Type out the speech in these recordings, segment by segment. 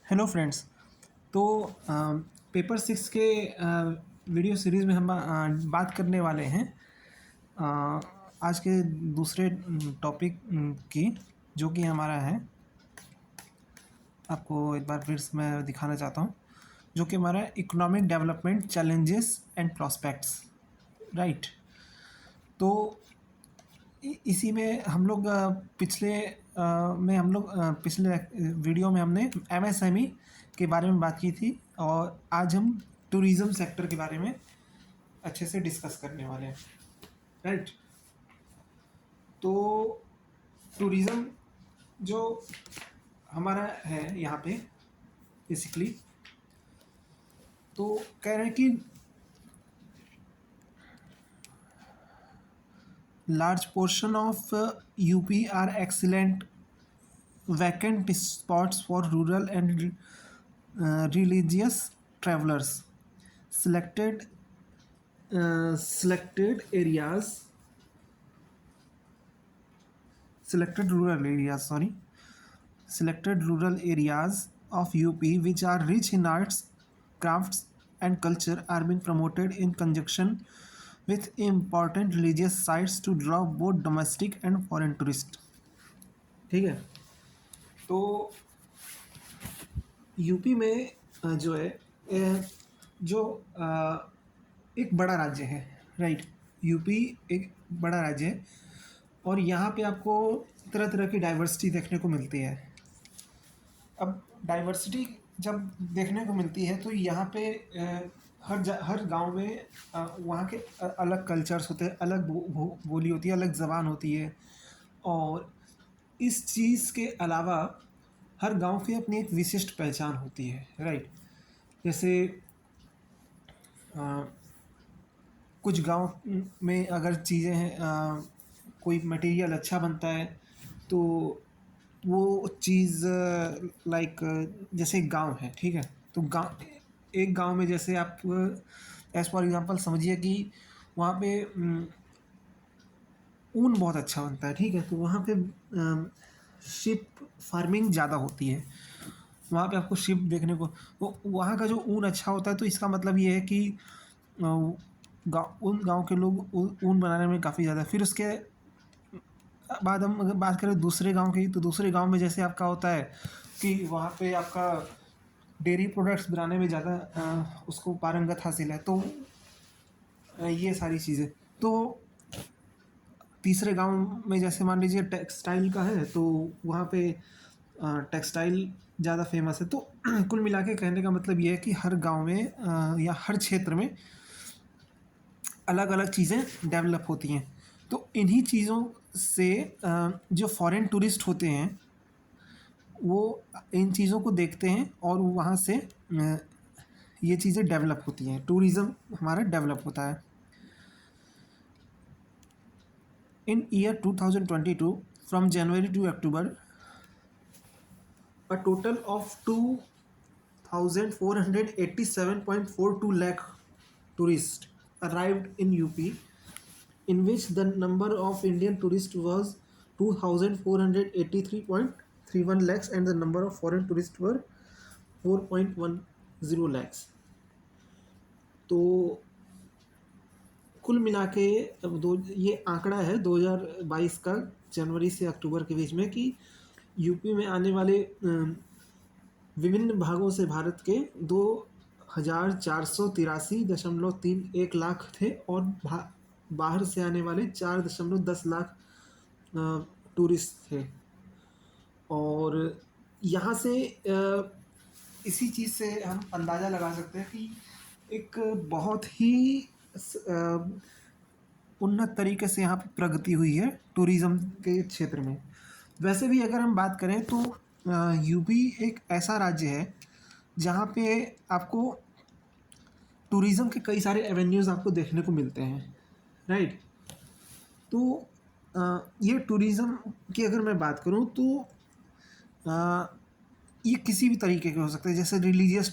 Hello friends. तो paper six के video series में हम बात करने वाले हैं अ, आज के दूसरे टॉपिक की, जो कि हमारा है। आपको एक बार फिर से मैं दिखाना चाहता हूँ, जो कि हमारा economic development challenges and prospects. Right. तो इसी में हम लोग पिछले वीडियो में हमने एमएसएमई के बारे में बात की थी, और आज हम टूरिज़्म सेक्टर के बारे में अच्छे से डिस्कस करने वाले हैं। राइट। तो टूरिज़्म जो हमारा है यहाँ पे बेसिकली, तो कह रहे हैं कि large portion of UP are excellent vacant spots for rural and religious travelers. Selected selected areas selected rural areas sorry selected rural areas of UP which are rich in arts, crafts and culture are being promoted in conjunction with important religious sites to draw both domestic and foreign tourists. ठीक है। तो UP में जो है जो एक बड़ा राज्य है। राइट। यूपी एक बड़ा राज्य है, और यहाँ पे आपको तरह तरह की डाइवर्सिटी देखने को मिलती है। अब डाइवर्सिटी जब देखने को मिलती है तो यहाँ पे हर गांव में वहाँ के अलग कल्चर्स होते हैं, अलग बोली होती है, अलग ज़बान होती है। और इस चीज़ के अलावा हर गांव की अपनी एक विशिष्ट पहचान होती है। राइट। जैसे कुछ गांव में अगर चीज़ें हैं, कोई मटेरियल अच्छा बनता है, तो वो चीज़ लाइक जैसे एक गांव है, ठीक है। तो एक गांव में जैसे आप एज फॉर एग्जांपल समझिए कि वहाँ पे ऊन बहुत अच्छा बनता है, ठीक है। तो वहाँ पे शिप फार्मिंग ज़्यादा होती है। वहाँ पे आपको शिप देखने को, तो वहाँ का जो ऊन अच्छा होता है, तो इसका मतलब ये है कि उन गांव के लोग ऊन बनाने में काफ़ी ज़्यादा। फिर उसके बाद हम अगर बात करें दूसरे गांव की, तो दूसरे गांव में जैसे आपका होता है कि वहाँ पे आपका डेयरी प्रोडक्ट्स बनाने में ज़्यादा उसको पारंगत हासिल है। तो ये सारी चीज़ें। तो तीसरे गांव में जैसे मान लीजिए टेक्सटाइल का है, तो वहाँ पे टेक्सटाइल ज़्यादा फेमस है। तो कुल मिला के कहने का मतलब ये है कि हर गांव में या हर क्षेत्र में अलग अलग चीज़ें डेवलप होती हैं। तो इन्हीं चीज़ों से जो फॉरेन टूरिस्ट होते हैं, वो इन चीज़ों को देखते हैं, और वहाँ से ये चीज़ें डेवलप होती हैं, टूरिज़्म हमारा डेवलप होता है। In year 2022 from January to October, a total of 2,487.42 lakh tourists arrived in UP, in which the number of Indian tourists was 2,483.31 lakhs and the number of foreign tourists were 4.10 lakhs. तो कुल मिला के अब ये आंकड़ा है 2022 का, जनवरी से अक्टूबर के बीच में, कि यूपी में आने वाले विभिन्न भागों से भारत के 2,483.31 लाख थे, और बाहर से आने वाले 4.10 लाख टूरिस्ट थे। और यहाँ से इसी चीज़ से हम अंदाज़ा लगा सकते हैं कि एक बहुत ही उन्नत तरीके से यहाँ पे प्रगति हुई है टूरिज़्म के क्षेत्र में। वैसे भी अगर हम बात करें तो यूपी एक ऐसा राज्य है जहाँ पे आपको टूरिज़्म के कई सारे एवेन्यूज़ आपको देखने को मिलते हैं। राइट। तो ये टूरिज़्म की अगर मैं बात करूँ तो ये किसी भी तरीके के हो सकते हैं। जैसे रिलीजियस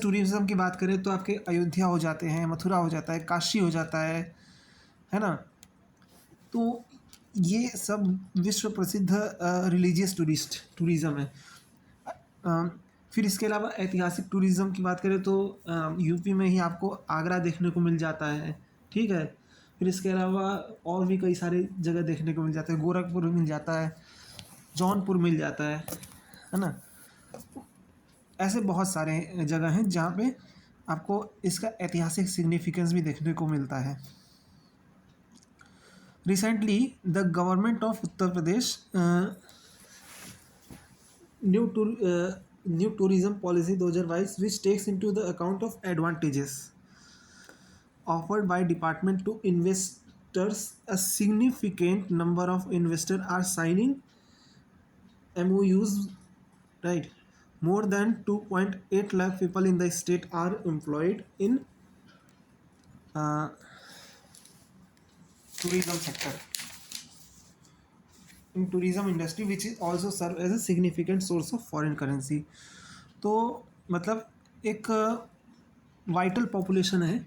टूरिज़्म की बात करें तो आपके अयोध्या हो जाते हैं, मथुरा हो जाता है, काशी हो जाता है ना। तो ये सब विश्व प्रसिद्ध रिलीजियस टूरिज़्म है। फिर इसके अलावा ऐतिहासिक टूरिज़्म की बात करें तो यूपी में ही आपको आगरा देखने को मिल जाता है, ठीक है। फिर इसके अलावा और भी कई सारी जगह देखने को मिल जाते हैं, गोरखपुर मिल जाता है, जौनपुर मिल जाता है ना। ऐसे बहुत सारे जगह हैं जहाँ पे आपको इसका ऐतिहासिक सिग्निफिकेंस भी देखने को मिलता है। Recently the government of Uttar Pradesh new tourism policy 2022 which takes into the account of advantages offered by department to investors. A significant number of investors are signing MOUs, right? More than 2.8 lakh people in the state are employed in uh, tourism sector, in tourism industry, which is also serve as a significant source of foreign currency. तो मतलब एक vital population है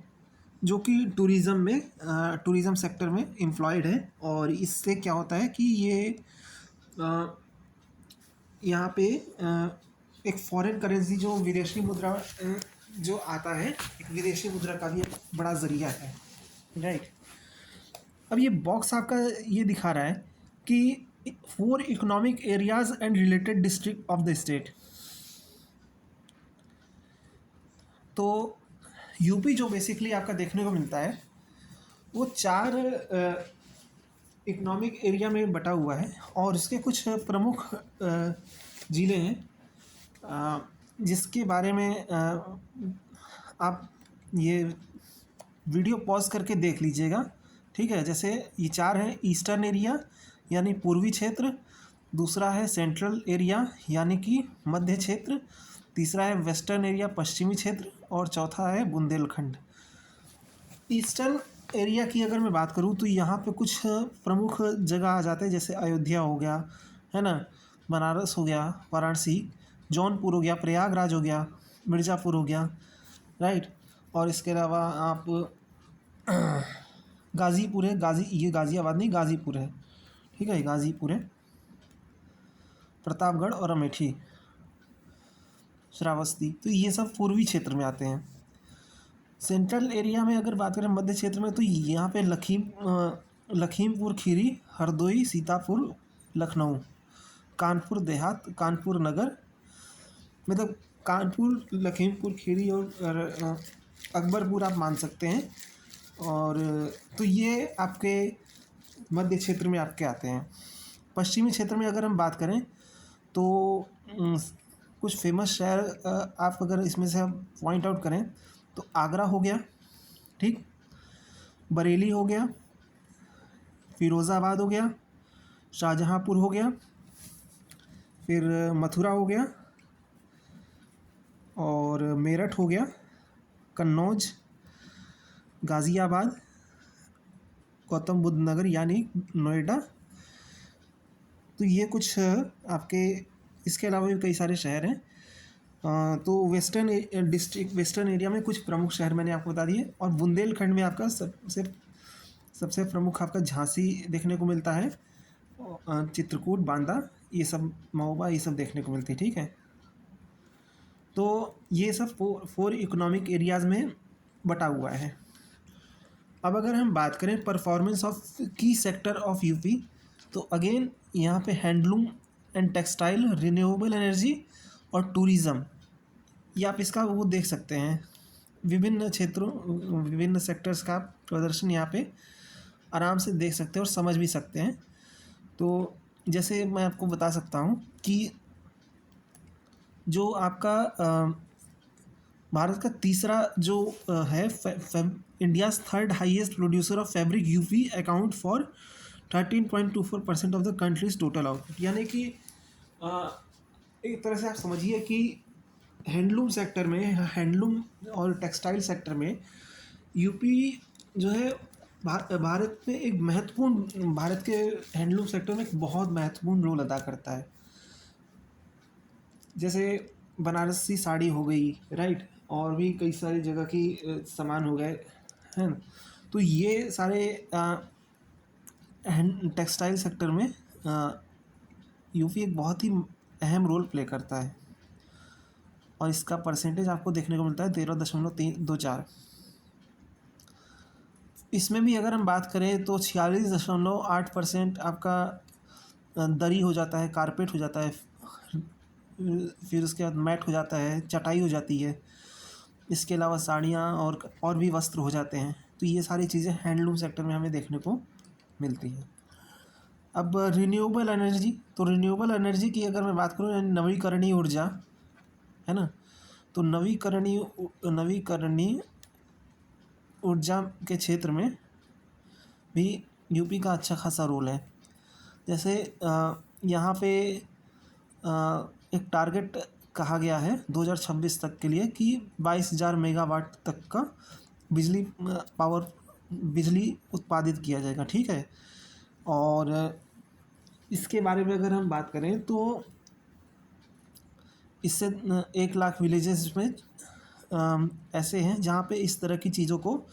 जो कि tourism sector में employed है, और इससे क्या होता है कि ये यहाँ पे एक फॉरेन करेंसी जो विदेशी मुद्रा जो आता है, एक विदेशी मुद्रा का भी एक बड़ा ज़रिया है, राइट। अब ये बॉक्स आपका ये दिखा रहा है कि 4 economic areas and related district of the state. तो यूपी जो बेसिकली आपका देखने को मिलता है वो 4 इकोनॉमिक एरिया में बटा हुआ है, और इसके कुछ प्रमुख ज़िले हैं जिसके बारे में आप ये वीडियो पॉज करके देख लीजिएगा, ठीक है। जैसे ये 4 हैं: ईस्टर्न एरिया यानी पूर्वी क्षेत्र, दूसरा है सेंट्रल एरिया यानी कि मध्य क्षेत्र, तीसरा है वेस्टर्न एरिया पश्चिमी क्षेत्र, और चौथा है बुंदेलखंड। ईस्टर्न एरिया की अगर मैं बात करूं तो यहाँ पे कुछ प्रमुख जगह आ जाते हैं, जैसे अयोध्या हो गया, है ना, बनारस हो गया, वाराणसी, जौनपुर हो गया, प्रयागराज हो गया, मिर्ज़ापुर हो गया, राइट। और इसके अलावा आप गाज़ीपुर है, ये गाज़ियाबाद नहीं, गाज़ीपुर है, ठीक है, गाज़ीपुर है, प्रतापगढ़ और अमेठी, श्रावस्ती, तो ये सब पूर्वी क्षेत्र में आते हैं। सेंट्रल एरिया में अगर बात करें मध्य क्षेत्र में, तो यहाँ पे लखीमपुर खीरी, हरदोई, सीतापुर, लखनऊ, कानपुर देहात, कानपुर नगर, मतलब कानपुर, लखीमपुर खीरी और अकबरपुर आप मान सकते हैं। और तो ये आपके मध्य क्षेत्र में आपके आते हैं। पश्चिमी क्षेत्र में अगर हम बात करें तो कुछ फेमस शहर आप अगर इसमें से आप पॉइंट आउट करें तो आगरा हो गया, ठीक, बरेली हो गया, फिरोज़ाबाद हो गया, शाहजहाँपुर हो गया, फिर मथुरा हो गया, और मेरठ हो गया, कन्नौज, गाज़ियाबाद, गौतम बुद्ध नगर यानी नोएडा। तो ये कुछ आपके, इसके अलावा भी कई सारे शहर हैं। तो वेस्टर्न एरिया में कुछ प्रमुख शहर मैंने आपको बता दिए, और बुंदेलखंड में आपका सबसे प्रमुख आपका झांसी देखने को मिलता है, चित्रकूट, बांदा, ये सब, महोबा, ये सब देखने को मिलती है, ठीक है। तो ये सब 4 इकोनॉमिक एरियाज़ में बटा हुआ है। अब अगर हम बात करें परफॉर्मेंस ऑफ की सेक्टर ऑफ यूपी, तो अगेन यहाँ पे handloom and textile, renewable energy और टूरिज़्म, ये आप इसका वो देख सकते हैं। विभिन्न क्षेत्रों, विभिन्न सेक्टर्स का प्रदर्शन यहाँ पे आराम से देख सकते हैं और समझ भी सकते हैं। तो जैसे मैं आपको बता सकता हूँ कि जो आपका भारत का तीसरा जो है India's 3rd highest producer of fabric, UP account for 13.24% of the countries total output. यानी कि एक तरह से आप समझिए कि हैंडलूम सेक्टर में, हैंडलूम और टेक्सटाइल सेक्टर में यूपी जो है भारत में एक महत्वपूर्ण, भारत के हैंडलूम सेक्टर में एक बहुत महत्वपूर्ण रोल अदा करता है। जैसे बनारसी साड़ी हो गई, राइट, और भी कई सारी जगह की सामान हो गए हैं। तो ये सारे टेक्सटाइल सेक्टर में यूपी एक बहुत ही अहम रोल प्ले करता है। और इसका परसेंटेज आपको देखने को मिलता है 13.324। इसमें भी अगर हम बात करें तो 46.8% आपका दरी हो जाता है, कारपेट हो जाता है, फिर उसके बाद मैट हो जाता है, चटाई हो जाती है। इसके अलावा साड़ियाँ और भी वस्त्र हो जाते हैं। तो ये सारी चीज़ें हैंडलूम सेक्टर में हमें देखने को मिलती हैं। अब रिन्यूएबल एनर्जी, तो रिन्यूएबल एनर्जी की अगर मैं बात करूँ, यानी नवीकरणीय ऊर्जा, है ना, तो नवीकरणीय ऊर्जा के क्षेत्र में भी यूपी का अच्छा खासा रोल है। जैसे यहाँ पे एक टारगेट कहा गया है 2026 तक के लिए कि 22,000 मेगावाट तक का बिजली उत्पादित किया जाएगा, ठीक है। और इसके बारे में अगर हम बात करें तो इससे 1 लाख विलेजेस में ऐसे हैं जहाँ पे इस तरह की चीज़ों को,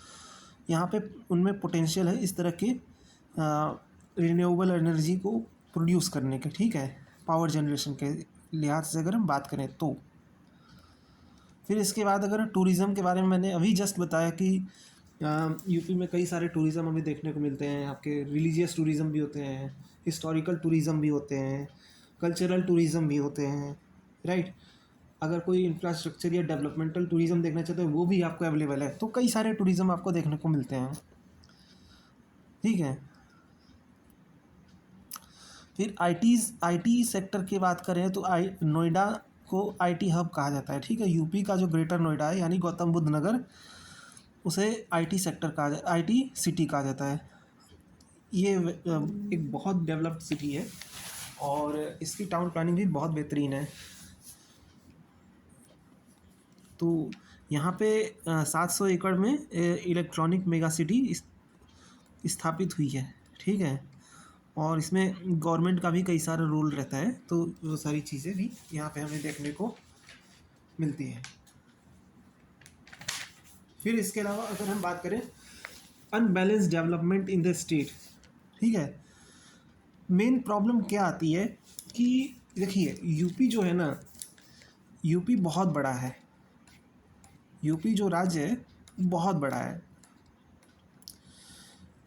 यहाँ पे उनमें पोटेंशियल है इस तरह के रिन्यूएबल एनर्जी को प्रोड्यूस करने के, ठीक है, पावर जनरेशन के लिहाज से अगर हम बात करें तो। फिर इसके बाद अगर टूरिज़्म के बारे में मैंने अभी जस्ट बताया कि यूपी में कई सारे टूरिज़्म हमें देखने को मिलते हैं। आपके रिलीजियस टूरिज़्म भी होते हैं, हिस्टोरिकल टूरिज़्म भी होते हैं, कल्चरल टूरिज़्म भी होते हैं, राइट। अगर कोई इंफ्रास्ट्रक्चर या डेवलपमेंटल टूरिज़्म देखना चाहते हैं वो भी आपको अवेलेबल है। तो कई सारे टूरिज़्म आपको देखने को मिलते हैं, ठीक है। फिर आईटी सेक्टर की बात करें तो नोएडा को आईटी हब कहा जाता है, ठीक है। यूपी का जो ग्रेटर नोएडा है यानी गौतम बुद्ध नगर, उसे आईटी सिटी कहा जाता है। ये एक बहुत डेवलप्ड सिटी है और इसकी टाउन प्लानिंग भी बहुत बेहतरीन है। तो यहाँ पे 700 एकड़ में इलेक्ट्रॉनिक मेगा सिटी स्थापित हुई है, ठीक है। और इसमें गवर्नमेंट का भी कई सारा रोल रहता है। तो वो सारी चीज़ें भी यहाँ पे हमें देखने को मिलती हैं। फिर इसके अलावा अगर हम बात करें unbalance development in the state, ठीक है। मेन प्रॉब्लम क्या आती है कि देखिए यूपी जो है ना, यूपी बहुत बड़ा है। यूपी जो राज्य है बहुत बड़ा है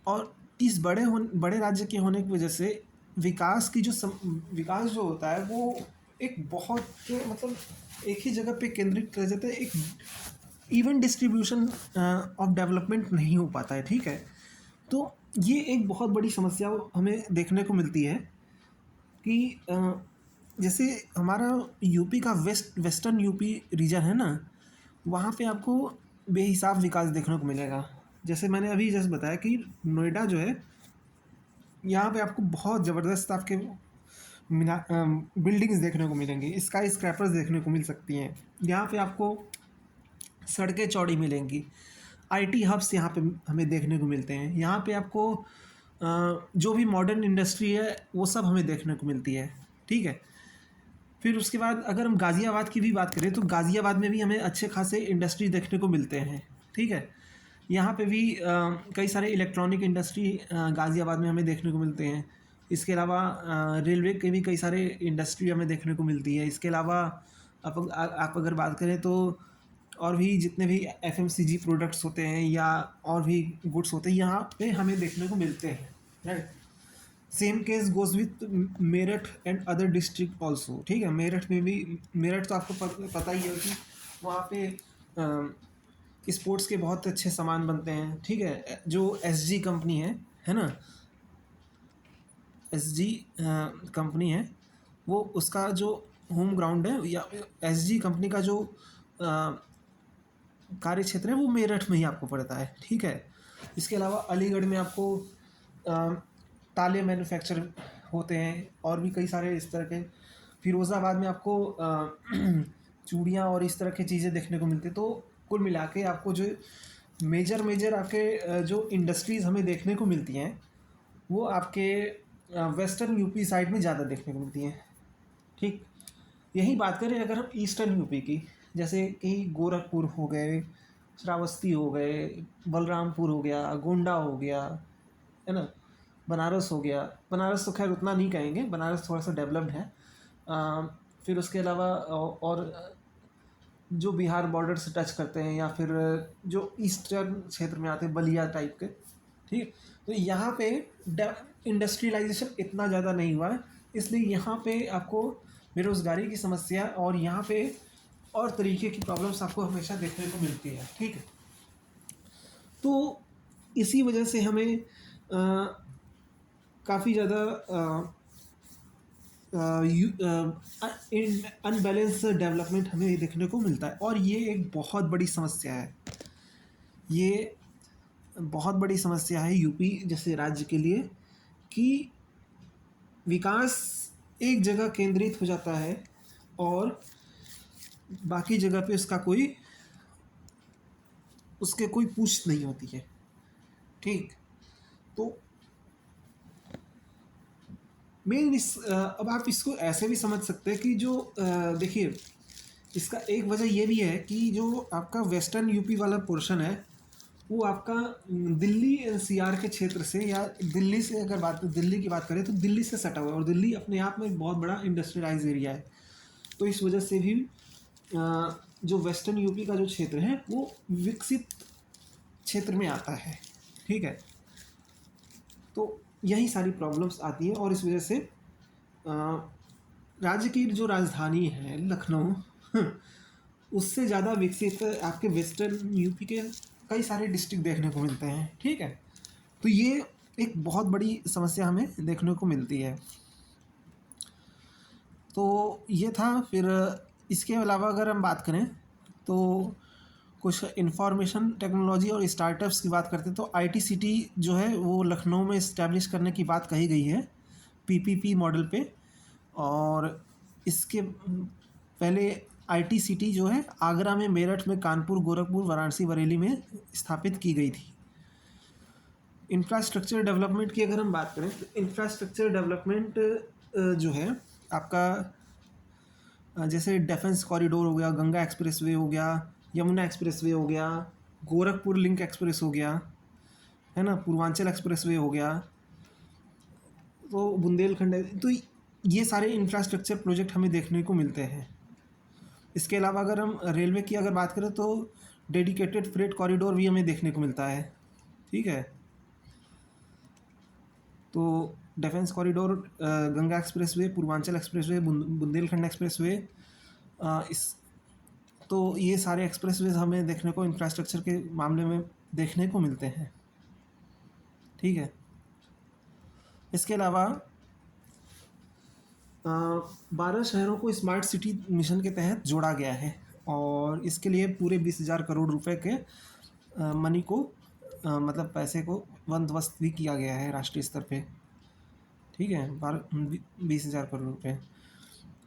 और इस बड़े राज्य के होने की वजह से विकास विकास जो होता है वो एक बहुत मतलब एक ही जगह पे केंद्रित कर जाता है। एक इवन डिस्ट्रीब्यूशन ऑफ डेवलपमेंट नहीं हो पाता है, ठीक है। तो ये एक बहुत बड़ी समस्या हमें देखने को मिलती है कि जैसे हमारा यूपी का वेस्टर्न यूपी रीजन है ना, वहाँ पे आपको बेहिसाब विकास देखने को मिलेगा। जैसे मैंने अभी जैसे बताया कि नोएडा जो है, यहाँ पे आपको बहुत ज़बरदस्त आपके बिल्डिंग्स देखने को मिलेंगी, स्काई स्क्रैपर्स देखने को मिल सकती हैं। यहाँ पे आपको सड़कें चौड़ी मिलेंगी, आईटी हब्स यहाँ पे हमें देखने को मिलते हैं। यहाँ पे आपको जो भी मॉडर्न इंडस्ट्री है वो सब हमें देखने को मिलती है, ठीक है। फिर उसके बाद अगर हम गाज़ियाबाद की भी बात करें तो गाज़ियाबाद में भी हमें अच्छे खासे इंडस्ट्री देखने को मिलते हैं, ठीक है। यहाँ पे भी कई सारे इलेक्ट्रॉनिक इंडस्ट्री गाज़ियाबाद में हमें देखने को मिलते हैं। इसके अलावा रेलवे के भी कई सारे इंडस्ट्री हमें देखने को मिलती है। इसके अलावा आप अगर बात करें तो और भी जितने भी एफएमसीजी प्रोडक्ट्स होते हैं या और भी गुड्स होते हैं यहाँ पे हमें देखने को मिलते हैं, right. Same case goes with Meerut and other district also, ठीक है। मेरठ में भी, मेरठ तो आपको पता ही है कि वहाँ पे स्पोर्ट्स के बहुत अच्छे सामान बनते हैं, ठीक है। जो एसजी कंपनी है ना, एसजी कंपनी है, वो उसका जो होम ग्राउंड है या एसजी कंपनी का जो कार्य क्षेत्र है वो मेरठ में ही आपको पड़ता है, ठीक है। इसके अलावा अलीगढ़ में आपको ताले मैन्युफैक्चर होते हैं और भी कई सारे इस तरह के। फिरोज़ाबाद में आपको चूड़ियाँ और इस तरह की चीज़ें देखने को मिलती है। तो कुल मिला के आपको जो मेजर आपके जो इंडस्ट्रीज़ हमें देखने को मिलती हैं वो आपके वेस्टर्न यूपी साइड में ज़्यादा देखने को मिलती हैं, ठीक। यही बात करें अगर हम ईस्टर्न यूपी की, जैसे कि गोरखपुर हो गए, श्रावस्ती हो गए, बलरामपुर हो गया, गोंडा हो गया, है ना, बनारस हो गया। बनारस तो खैर उतना नहीं कहेंगे, बनारस थोड़ा सा डेवलप्ड है। फिर उसके अलावा और जो बिहार बॉर्डर से टच करते हैं, या फिर जो ईस्टर्न क्षेत्र में आते हैं, बलिया टाइप के। ठीक, तो यहाँ पे इंडस्ट्रियलाइजेशन इतना ज़्यादा नहीं हुआ है, इसलिए यहाँ पे आपको बेरोज़गारी की समस्या और यहाँ पे और तरीके की प्रॉब्लम्स आपको हमेशा देखने को मिलती है। ठीक है, तो इसी वजह से हमें काफ़ी ज़्यादा अनबैलेंस डेवलपमेंट हमें देखने को मिलता है, और ये एक बहुत बड़ी समस्या है। ये बहुत बड़ी समस्या है यूपी जैसे राज्य के लिए, कि विकास एक जगह केंद्रित हो जाता है और बाकी जगह पे उसके कोई पूछ नहीं होती है। ठीक, तो मेन अब आप इसको ऐसे भी समझ सकते हैं कि जो देखिए, इसका एक वजह ये भी है कि जो आपका वेस्टर्न यूपी वाला पोर्शन है, वो आपका दिल्ली एनसीआर के क्षेत्र से, या दिल्ली से अगर दिल्ली की बात करें तो दिल्ली से सटा हुआ है, और दिल्ली अपने आप में एक बहुत बड़ा इंडस्ट्रियलाइज एरिया है। तो इस वजह से भी जो वेस्टर्न यूपी का जो क्षेत्र है वो विकसित क्षेत्र में आता है। ठीक है, तो यही सारी प्रॉब्लम्स आती हैं, और इस वजह से राज्य की जो राजधानी है लखनऊ उससे ज़्यादा विकसित आपके वेस्टर्न यूपी के कई सारे डिस्ट्रिक्ट देखने को मिलते हैं। ठीक है, तो ये एक बहुत बड़ी समस्या हमें देखने को मिलती है। तो ये था। फिर इसके अलावा अगर हम बात करें तो कुछ इंफॉर्मेशन टेक्नोलॉजी और स्टार्टअप्स की बात करते हैं, तो आईटी सिटी जो है वो लखनऊ में इस्टेब्लिश करने की बात कही गई है पीपीपी मॉडल पे। और इसके पहले आईटी सिटी जो है आगरा में, मेरठ में, कानपुर, गोरखपुर, वाराणसी, बरेली में स्थापित की गई थी। इंफ्रास्ट्रक्चर डेवलपमेंट की अगर हम बात करें तो इंफ्रास्ट्रक्चर डेवलपमेंट जो है आपका जैसे डिफेंस कॉरिडोर हो गया, गंगा एक्सप्रेसवे हो गया, यमुना एक्सप्रेसवे हो गया, गोरखपुर लिंक एक्सप्रेस हो गया, है ना, पूर्वांचल एक्सप्रेसवे हो गया, तो बुंदेलखंड तो ये सारे इंफ्रास्ट्रक्चर प्रोजेक्ट हमें देखने को मिलते हैं। इसके अलावा अगर हम रेलवे की अगर बात करें तो डेडिकेटेड फ्रेट कॉरिडोर भी हमें देखने को मिलता है। ठीक है, तो defence corridor, Ganga expressway, Purvanchal expressway, Bundelkhand expressway, इस तो ये सारे एक्सप्रेसवेज हमें देखने को इंफ्रास्ट्रक्चर के मामले में देखने को मिलते हैं। ठीक है, इसके अलावा 12 शहरों को स्मार्ट सिटी मिशन के तहत जोड़ा गया है, और इसके लिए पूरे 20,000 करोड़ रुपए के मनी को मतलब पैसे को बंदोबस्त भी किया गया है राष्ट्रीय स्तर पे। ठीक है, 20,000 करोड़ रुपए।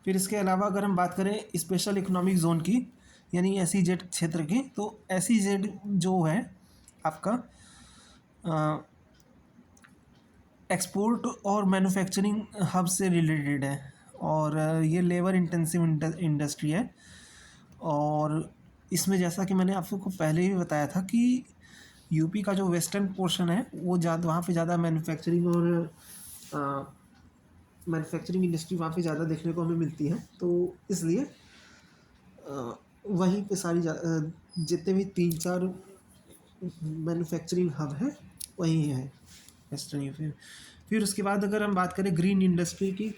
फिर इसके अलावा अगर हम बात करें स्पेशल इकोनॉमिक जोन की, यानी SEZ क्षेत्र की, तो SEZ जो है आपका एक्सपोर्ट और मैन्युफैक्चरिंग हब से रिलेटेड है, और ये लेबर इंटेंसिव इंडस्ट्री है। और इसमें जैसा कि मैंने आपको पहले ही बताया था कि यूपी का जो वेस्टर्न पोर्शन है वो ज़्यादा, वहाँ पे ज़्यादा मैन्युफैक्चरिंग और मैन्युफैक्चरिंग इंडस्ट्री वहाँ पे ज़्यादा देखने को हमें मिलती है। तो इसलिए वहीं पे सारी जितने भी 3-4 मैन्युफैक्चरिंग हब है वहीं है वेस्टर्न यूपी। फिर उसके बाद अगर हम बात करें ग्रीन इंडस्ट्री की,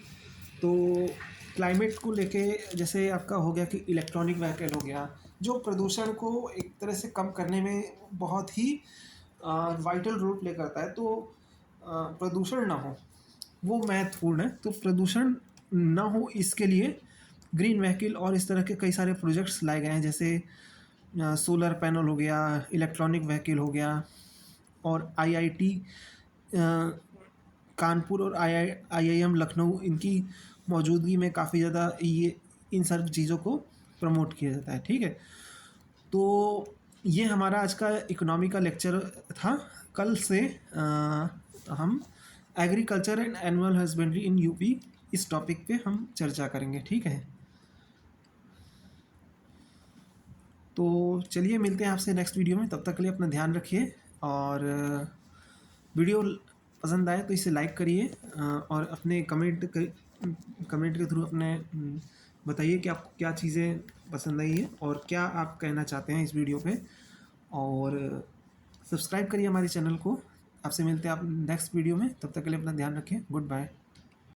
तो क्लाइमेट को लेके जैसे आपका हो गया कि इलेक्ट्रॉनिक व्हीकल हो गया, जो प्रदूषण को एक तरह से कम करने में बहुत ही वाइटल रोल प्ले करता है। तो प्रदूषण ना हो वो महत्वपूर्ण है। तो प्रदूषण ना हो इसके लिए ग्रीन व्हीकल और इस तरह के कई सारे प्रोजेक्ट्स लाए गए हैं, जैसे सोलर पैनल हो गया, इलेक्ट्रॉनिक व्हीकल हो गया, और IIT कानपुर और IIM लखनऊ, इनकी मौजूदगी में काफ़ी ज़्यादा ये इन सब चीज़ों को प्रमोट किया जाता है। ठीक है, तो ये हमारा आज का इकोनॉमी का लेक्चर था। कल से हम agriculture and animal husbandry in UP इस टॉपिक पे हम चर्चा करेंगे। ठीक है, तो चलिए मिलते हैं आपसे नेक्स्ट वीडियो में। तब तक के लिए अपना ध्यान रखिए, और वीडियो पसंद आए तो इसे लाइक करिए, और अपने कमेंट के थ्रू अपने बताइए कि आपको क्या चीज़ें पसंद आई है और क्या आप कहना चाहते हैं इस वीडियो पे। और सब्सक्राइब करिए हमारे चैनल को। आपसे मिलते हैं आप नेक्स्ट वीडियो में, तब तक के लिए अपना ध्यान रखें। Good bye.